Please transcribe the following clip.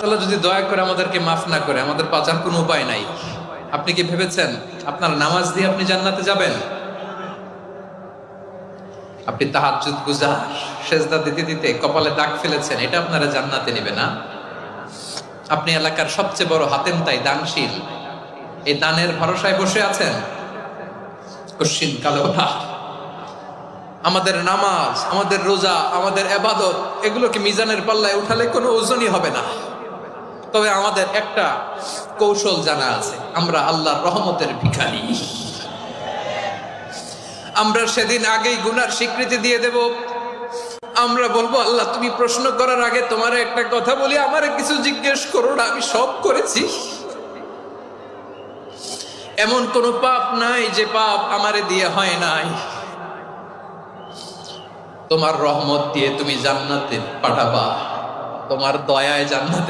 তাআলা যদি দয়া করে আমাদেরকে মাফ না করে, আমাদের বাঁচার কোনো উপায় নাই। আপনি কি ভেবেছেন আপনার নামাজ দিয়ে আপনি জান্নাতে যাবেন? আপনি তাহাজ্জুদ গুজার, সেজদা দিতে দিতে কপালে দাগ ফেলেছেন, এটা আপনারা জান্নাতে নেবে না? আপনি এলাকার সবচেয়ে বড় হাতেম তাই দানশীল, এই দানের ভরসায় বসে আছেন, কশিন কালো না। আমাদের নামাজ, আমাদের রোজা, আমাদের ইবাদত, এগুলোকে মিজানের পাল্লায় উঠালে কোনো ওজনই হবে না। তবে আমাদের একটা কৌশল জানা আছে, আমরা আল্লাহর রহমতের ভিখারি। আমরা সেদিন আগেই গুনার স্বীকৃতি দিয়ে দেব। আমরা বলবো, আল্লাহ তুমি প্রশ্ন করার আগে তোমার একটা কথা বলি, আমারে কিছু জিজ্ঞেস করো না, আমি সব করেছি। এমন কোন পাপ নাই যে পাপ আমারে দিয়ে হয় নাই। তোমার রহমত দিয়ে তুমি জান্নাতে পাঠাবা, তোমার দয়ায় জান্নাতে